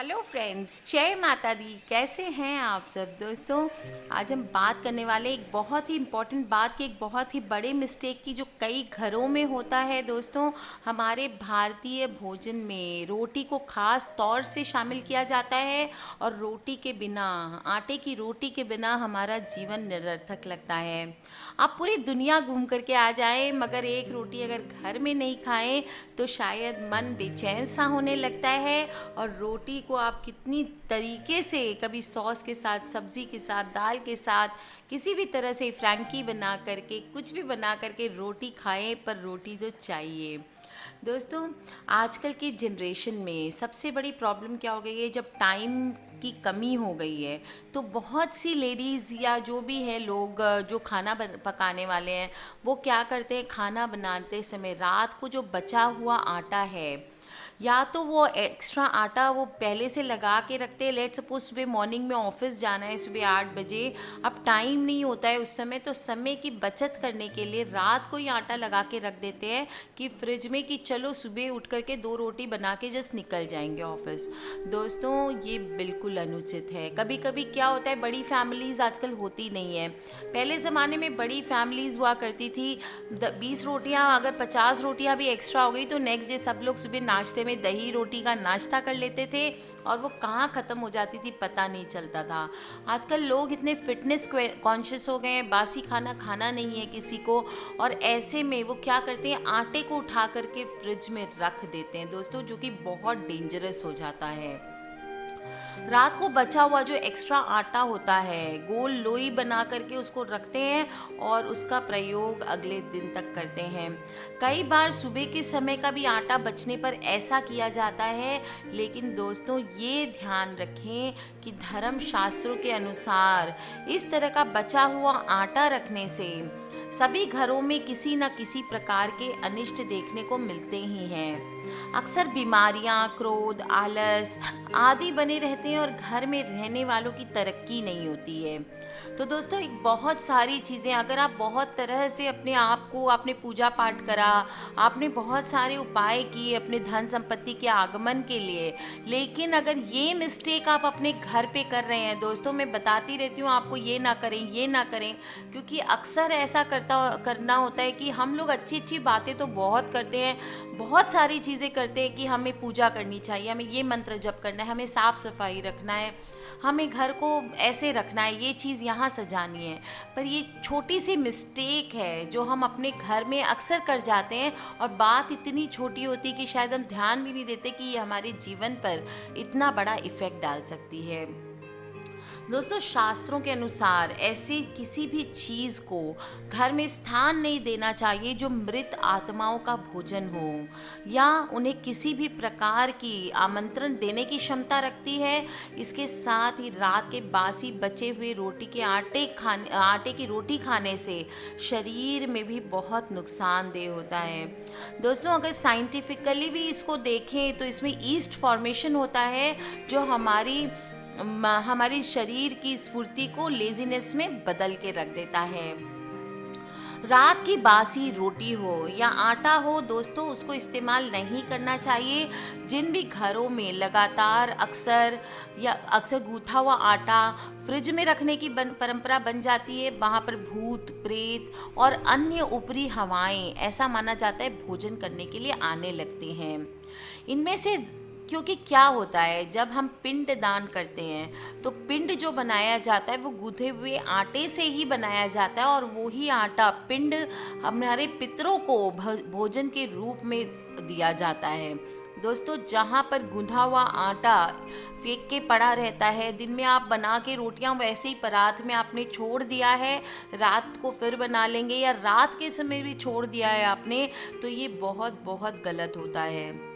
Hello friends, जय माता दी। कैसे हैं आप सब दोस्तों। आज हम बात करने वाले एक बहुत ही इम्पोर्टेंट बात की, एक बहुत ही बड़े मिस्टेक की जो कई घरों में होता है दोस्तों। हमारे भारतीय भोजन में रोटी को खास तौर से शामिल किया जाता है और रोटी के बिना, आटे की रोटी के बिना हमारा जीवन निरर्थक लगता है। आप पूरी दुनिया घूम करके आ जाएं मगर एक रोटी अगर घर में नहीं खाएं तो शायद मन बेचैन सा होने लगता है। और रोटी को आप कितनी तरीके से, कभी सॉस के साथ, सब्ज़ी के साथ, दाल के साथ, किसी भी तरह से फ्रैंकी बना करके, कुछ भी बना करके रोटी खाएं, पर रोटी तो चाहिए। दोस्तों, आजकल की जनरेशन में सबसे बड़ी प्रॉब्लम क्या हो गई है, जब टाइम की कमी हो गई है तो बहुत सी लेडीज़ या जो भी हैं लोग जो खाना पकाने वाले हैं, वो क्या करते हैं, खाना बनाते समय रात को जो बचा हुआ आटा है, या तो वो एक्स्ट्रा आटा वो पहले से लगा के रखते हैं। लेट सपोज सुबह मॉर्निंग में ऑफिस जाना है, सुबह 8 बजे, अब टाइम नहीं होता है उस समय, तो समय की बचत करने के लिए रात को ही आटा लगा के रख देते हैं कि फ्रिज में, कि चलो सुबह उठ करके 2 रोटी बना के जस्ट निकल जाएंगे ऑफिस। दोस्तों, ये बिल्कुल अनुचित है। कभी कभी क्या होता है, बड़ी फैमिलीज़ आजकल होती नहीं है। पहले ज़माने में बड़ी फैमिलीज़ हुआ करती थी, 20 रोटियाँ, अगर 50 रोटियाँ भी एक्स्ट्रा हो गई तो नेक्स्ट डे सब लोग सुबह नाश्ते में दही रोटी का नाश्ता कर लेते थे और वो कहाँ ख़त्म हो जाती थी पता नहीं चलता था। आजकल लोग इतने फिटनेस कॉन्शियस हो गए हैं, बासी खाना खाना नहीं है किसी को, और ऐसे में वो क्या करते हैं, आटे को उठा करके फ्रिज में रख देते हैं दोस्तों, जो कि बहुत डेंजरस हो जाता है। रात को बचा हुआ जो एक्स्ट्रा आटा होता है, गोल लोई बना करके उसको रखते हैं और उसका प्रयोग अगले दिन तक करते हैं। कई बार सुबह के समय का भी आटा बचने पर ऐसा किया जाता है, लेकिन दोस्तों ये ध्यान रखें कि धर्म शास्त्रों के अनुसार इस तरह का बचा हुआ आटा रखने से सभी घरों में किसी न किसी प्रकार के अनिष्ट देखने को मिलते ही हैं। अक्सर बीमारियां, क्रोध, आलस आदि बने रहते हैं और घर में रहने वालों की तरक्की नहीं होती है। तो दोस्तों, एक बहुत सारी चीज़ें, अगर आप बहुत तरह से अपने आप को, आपने पूजा पाठ करा, आपने बहुत सारे उपाय किए अपने धन संपत्ति के आगमन के लिए, लेकिन अगर ये मिस्टेक आप अपने घर पे कर रहे हैं दोस्तों, मैं बताती रहती हूँ आपको, ये ना करें, ये ना करें, क्योंकि अक्सर ऐसा करना होता है कि हम लोग अच्छी अच्छी बातें तो बहुत करते हैं, बहुत सारी चीज़ें करते हैं कि हमें पूजा करनी चाहिए, हमें ये मंत्र जप करना है, हमें साफ़ सफाई रखना है, हमें घर को ऐसे रखना है, ये चीज़ यहाँ सजानी है, पर ये छोटी सी मिस्टेक है जो हम अपने घर में अक्सर कर जाते हैं और बात इतनी छोटी होती है कि शायद हम ध्यान भी नहीं देते कि ये हमारे जीवन पर इतना बड़ा इफ़ेक्ट डाल सकती है। दोस्तों, शास्त्रों के अनुसार ऐसी किसी भी चीज़ को घर में स्थान नहीं देना चाहिए जो मृत आत्माओं का भोजन हो या उन्हें किसी भी प्रकार की आमंत्रण देने की क्षमता रखती है। इसके साथ ही रात के बासी बचे हुए रोटी के आटे की रोटी खाने से शरीर में भी बहुत नुकसानदेह होता है। दोस्तों, अगर साइंटिफिकली भी इसको देखें तो इसमें ईस्ट फॉर्मेशन होता है जो हमारी शरीर की स्फूर्ति को लेजीनेस में बदल के रख देता है। रात की बासी रोटी हो या आटा हो दोस्तों, उसको इस्तेमाल नहीं करना चाहिए। जिन भी घरों में लगातार अक्सर गूथा हुआ आटा फ्रिज में रखने की परंपरा बन जाती है, वहाँ पर भूत प्रेत और अन्य ऊपरी हवाएं, ऐसा माना जाता है, भोजन करने के लिए आने लगते हैं। इनमें से, क्योंकि क्या होता है, जब हम पिंड दान करते हैं तो पिंड जो बनाया जाता है वो गूंथे हुए आटे से ही बनाया जाता है और वही आटा पिंड हमारे पितरों को भोजन के रूप में दिया जाता है। दोस्तों, जहाँ पर गूंधा हुआ आटा फेंक के पड़ा रहता है, दिन में आप बना के रोटियां वैसे ही परात में आपने छोड़ दिया है, रात को फिर बना लेंगे, या रात के समय भी छोड़ दिया है आपने, तो ये बहुत बहुत गलत होता है।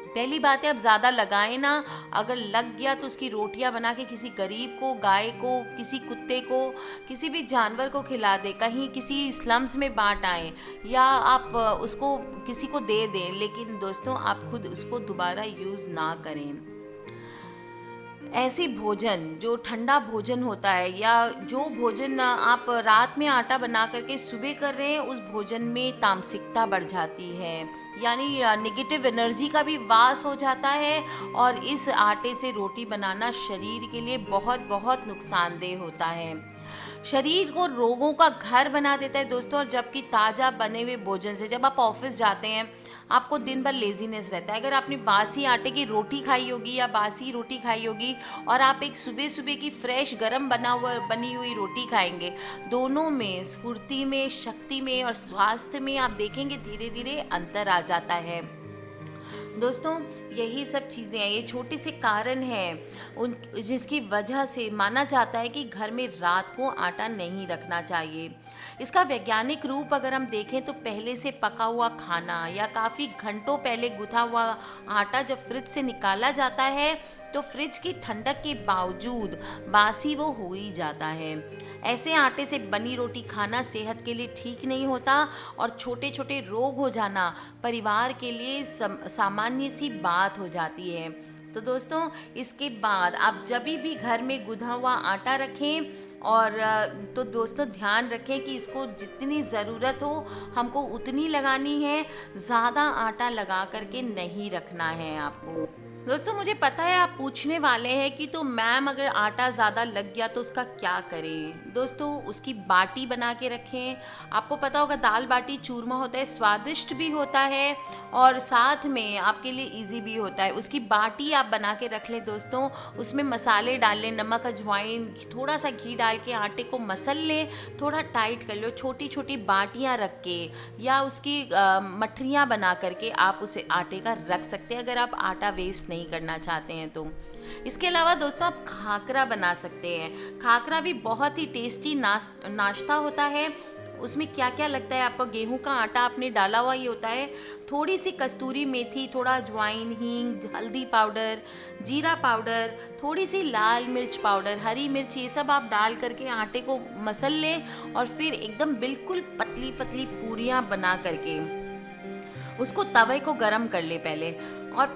पहली बात है, अब ज़्यादा लगाएं ना, अगर लग गया तो उसकी रोटियां बना के किसी गरीब को, गाय को, किसी कुत्ते को, किसी भी जानवर को खिला दें, कहीं किसी स्लम्स में बांट आएँ, या आप उसको किसी को दे दें, लेकिन दोस्तों आप खुद उसको दोबारा यूज़ ना करें। ऐसे भोजन जो ठंडा भोजन होता है या जो भोजन आप रात में आटा बना करके सुबह कर रहे हैं, उस भोजन में तामसिकता बढ़ जाती है, यानी नेगेटिव एनर्जी का भी वास हो जाता है। और इस आटे से रोटी बनाना शरीर के लिए बहुत बहुत नुकसानदेह होता है, शरीर को रोगों का घर बना देता है दोस्तों। और जबकि ताज़ा बने हुए भोजन से जब आप ऑफिस जाते हैं, आपको दिन भर लेजीनेस रहता है। अगर आपने बासी आटे की रोटी खाई होगी या बासी रोटी खाई होगी और आप एक सुबह सुबह की फ्रेश गरम बनी हुई रोटी खाएंगे, दोनों में स्फूर्ति में, शक्ति में और स्वास्थ्य में आप देखेंगे धीरे धीरे अंतर आ जाता है। दोस्तों, यही सब चीज़ें हैं, ये छोटे से कारण हैं उन जिसकी वजह से माना जाता है कि घर में रात को आटा नहीं रखना चाहिए। इसका वैज्ञानिक रूप अगर हम देखें तो पहले से पका हुआ खाना या काफ़ी घंटों पहले गुथा हुआ आटा जब फ्रिज से निकाला जाता है तो फ्रिज की ठंडक के बावजूद बासी वो हो ही जाता है। ऐसे आटे से बनी रोटी खाना सेहत के लिए ठीक नहीं होता और छोटे छोटे रोग हो जाना परिवार के लिए सामान्य सी बात हो जाती है। तो दोस्तों, इसके बाद आप जब भी घर में गुथा हुआ आटा रखें और तो दोस्तों ध्यान रखें कि इसको जितनी ज़रूरत हो हमको उतनी लगानी है, ज़्यादा आटा लगा करके नहीं रखना है आपको। दोस्तों, मुझे पता है आप पूछने वाले हैं कि तो मैम अगर आटा ज़्यादा लग गया तो उसका क्या करें। दोस्तों, उसकी बाटी बना के रखें। आपको पता होगा दाल बाटी चूरमा होता है, स्वादिष्ट भी होता है और साथ में आपके लिए इजी भी होता है। उसकी बाटी आप बना के रख लें दोस्तों, उसमें मसाले डाल लें, नमक, अजवाइन, थोड़ा सा घी डाल के आटे को मसल लें, थोड़ा टाइट कर लो, छोटी छोटी बाटियाँ रख के या उसकी मठरियाँ बना करके आप उसे आटे का रख सकते हैं अगर आप आटा वेस्ट नहीं करना चाहते हैं तो। इसके अलावा दोस्तों, आप खाकरा बना सकते हैं। खाकरा भी बहुत ही टेस्टी नाश्ता होता है। उसमें क्या क्या लगता है, आपका गेहूं का आटा आपने डाला हुआ ही होता है, थोड़ी सी कस्तूरी मेथी, थोड़ा अजवाइन, हींग, हल्दी पाउडर, जीरा पाउडर, थोड़ी सी लाल मिर्च पाउडर, हरी मिर्च, ये सब आप डाल करके आटे को मसल लें और फिर एकदम बिल्कुल पतली पतली पूरियां बना करके उसको तवे को गरम कर ले पहले और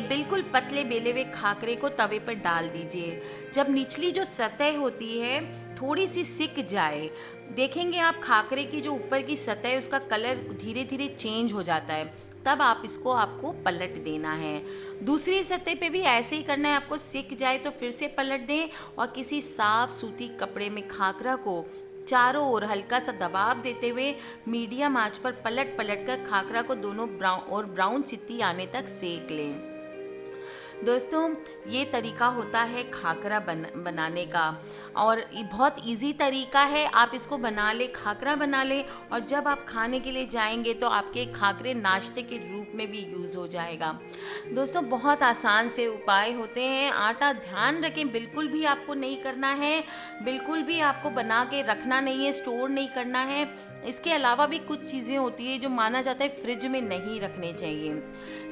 बिल्कुल पतले बेले हुए खाकरे को तवे पर डाल दीजिए। जब निचली जो सतह होती है थोड़ी सी सिक जाए, देखेंगे आप खाकरे की जो ऊपर की सतह है उसका कलर धीरे धीरे चेंज हो जाता है, तब आपको पलट देना है। दूसरी सतह पे भी ऐसे ही करना है, आपको सिक जाए तो फिर से पलट दें और किसी साफ सूती कपड़े में खाकरा को चारों ओर हल्का सा दबाव देते हुए मीडियम आंच पर पलट पलट कर खाकरा को दोनों ब्राउन चित्ती आने तक सेक लें। दोस्तों, ये तरीका होता है खाकरा बनाने का और ये बहुत इजी तरीका है। आप इसको बना ले, खाकरा बना ले और जब आप खाने के लिए जाएंगे तो आपके खाकरे नाश्ते के रूप में भी यूज़ हो जाएगा। दोस्तों, बहुत आसान से उपाय होते हैं। आटा ध्यान रखें, बिल्कुल भी आपको नहीं करना है, बिल्कुल भी आपको बना के रखना नहीं है, स्टोर नहीं करना है। इसके अलावा भी कुछ चीज़ें होती है जो माना जाता है फ्रिज में नहीं रखने चाहिए।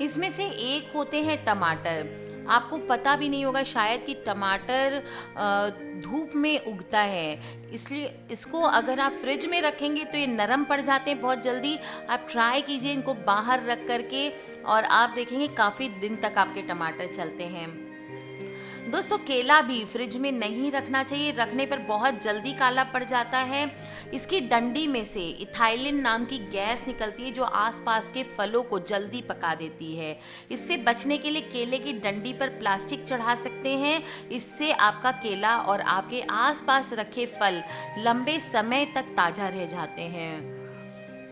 इसमें से एक होते हैं टमाटर। आपको पता भी नहीं होगा शायद कि टमाटर धूप में उगता है, इसलिए इसको अगर आप फ्रिज में रखेंगे तो ये नरम पड़ जाते हैं बहुत जल्दी। आप ट्राई कीजिए इनको बाहर रख करके और आप देखेंगे काफ़ी दिन तक आपके टमाटर चलते हैं। दोस्तों, केला भी फ्रिज में नहीं रखना चाहिए, रखने पर बहुत जल्दी काला पड़ जाता है। इसकी डंडी में से इथाइलिन नाम की गैस निकलती है जो आसपास के फलों को जल्दी पका देती है। इससे बचने के लिए केले की डंडी पर प्लास्टिक चढ़ा सकते हैं, इससे आपका केला और आपके आसपास रखे फल लंबे समय तक ताज़ा रह जाते हैं।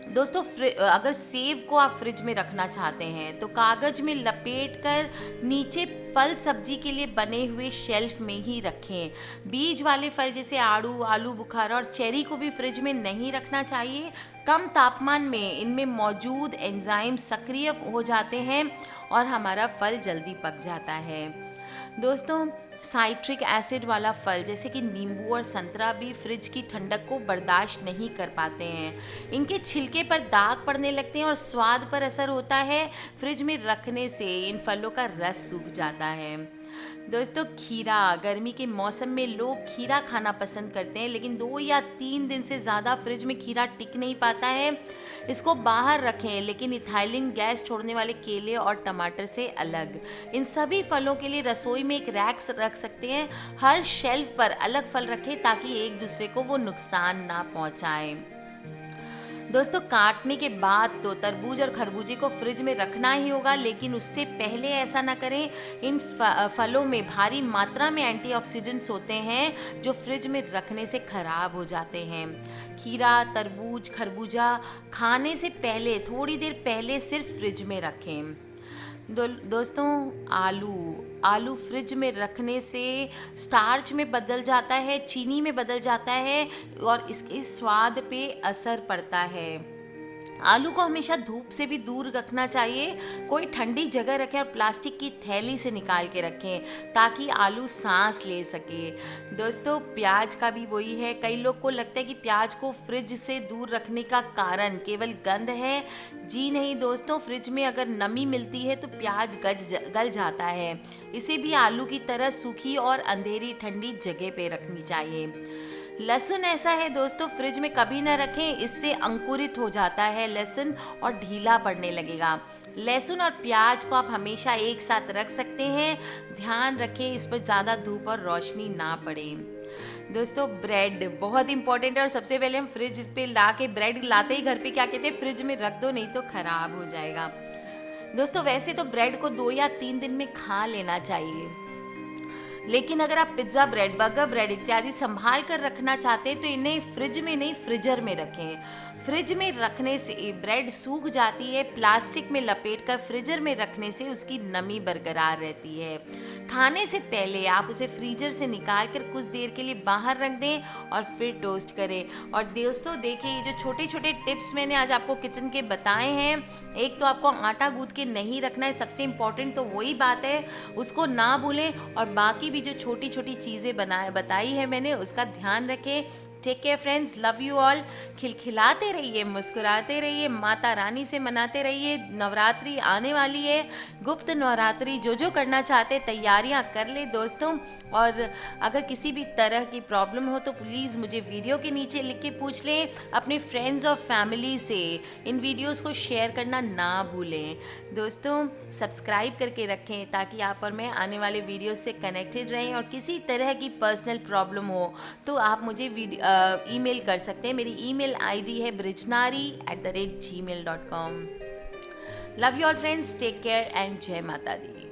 दोस्तों, अगर सेब को आप फ्रिज में रखना चाहते हैं तो कागज़ में लपेटकर नीचे फल सब्जी के लिए बने हुए शेल्फ में ही रखें। बीज वाले फल जैसे आलू बुखारा और चेरी को भी फ्रिज में नहीं रखना चाहिए। कम तापमान में इनमें मौजूद एंजाइम सक्रिय हो जाते हैं और हमारा फल जल्दी पक जाता है। दोस्तों, साइट्रिक एसिड वाला फल जैसे कि नींबू और संतरा भी फ्रिज की ठंडक को बर्दाश्त नहीं कर पाते हैं। इनके छिलके पर दाग पड़ने लगते हैं और स्वाद पर असर होता है। फ्रिज में रखने से इन फलों का रस सूख जाता है। दोस्तों खीरा, गर्मी के मौसम में लोग खीरा खाना पसंद करते हैं, लेकिन 2 या 3 दिन से ज़्यादा फ्रिज में खीरा टिक नहीं पाता है। इसको बाहर रखें, लेकिन इथाइलिन गैस छोड़ने वाले केले और टमाटर से अलग। इन सभी फलों के लिए रसोई में एक रैक रख सकते हैं। हर शेल्फ पर अलग फल रखें ताकि एक दूसरे को वो नुकसान ना पहुंचाएं। दोस्तों काटने के बाद तो तरबूज और खरबूजे को फ्रिज में रखना ही होगा, लेकिन उससे पहले ऐसा ना करें। इन फलों में भारी मात्रा में एंटीऑक्सीडेंट्स होते हैं जो फ्रिज में रखने से खराब हो जाते हैं। खीरा, तरबूज, खरबूजा खाने से पहले थोड़ी देर पहले सिर्फ फ्रिज में रखें। दोस्तों आलू फ्रिज में रखने से स्टार्च में बदल जाता है, चीनी में बदल जाता है और इसके स्वाद पे असर पड़ता है। आलू को हमेशा धूप से भी दूर रखना चाहिए। कोई ठंडी जगह रखें और प्लास्टिक की थैली से निकाल के रखें ताकि आलू सांस ले सके। दोस्तों प्याज का भी वही है। कई लोग को लगता है कि प्याज को फ्रिज से दूर रखने का कारण केवल गंध है। जी नहीं दोस्तों, फ्रिज में अगर नमी मिलती है तो प्याज गल जाता है। इसे भी आलू की तरह सूखी और अंधेरी ठंडी जगह पे रखनी चाहिए। लहसुन ऐसा है दोस्तों, फ्रिज में कभी ना रखें, इससे अंकुरित हो जाता है लहसुन और ढीला पड़ने लगेगा। लहसुन और प्याज को आप हमेशा एक साथ रख सकते हैं। ध्यान रखें इस पर ज़्यादा धूप और रोशनी ना पड़े। दोस्तों ब्रेड बहुत इंपॉर्टेंट है और सबसे पहले हम फ्रिज पे ला के ब्रेड लाते ही घर पे क्या कहते हैं, फ्रिज में रख दो नहीं तो ख़राब हो जाएगा। दोस्तों वैसे तो ब्रेड को 2 या 3 दिन में खा लेना चाहिए, लेकिन अगर आप पिज्ज़ा ब्रेड, बर्गर ब्रेड इत्यादि संभाल कर रखना चाहते हैं तो इन्हें फ्रिज में नहीं फ्रीजर में रखें। फ्रिज में रखने से ब्रेड सूख जाती है। प्लास्टिक में लपेटकर फ्रीजर में रखने से उसकी नमी बरकरार रहती है। खाने से पहले आप उसे फ्रीजर से निकाल कर कुछ देर के लिए बाहर रख दें और फिर टोस्ट करें। और दोस्तों देखिए, ये जो छोटे छोटे टिप्स मैंने आज आपको किचन के बताए हैं, एक तो आपको आटा गूंथ के नहीं रखना है, सबसे इम्पॉर्टेंट तो वही बात है, उसको ना भूलें। और बाकी भी जो छोटी छोटी चीज़ें बताई है मैंने, उसका ध्यान रखें। Take care friends, love you all. खिलखिलाते रहिए, मुस्कुराते रहिए, माता रानी से मनाते रहिए। नवरात्रि आने वाली है, गुप्त नवरात्रि जो करना चाहते तैयारियां कर ले दोस्तों। और अगर किसी भी तरह की प्रॉब्लम हो तो प्लीज़ मुझे वीडियो के नीचे लिख के पूछ लें। अपने फ्रेंड्स और फैमिली से इन वीडियोस को शेयर करना ना भूलें। दोस्तों सब्सक्राइब करके रखें ताकि आप और मैं आने वाले वीडियो से कनेक्टेड रहें। और किसी तरह की पर्सनल प्रॉब्लम हो तो आप मुझे ईमेल कर सकते हैं। मेरी ईमेल आईडी है brijnari@gmail.com। Love you all friends, take care and जय माता दी।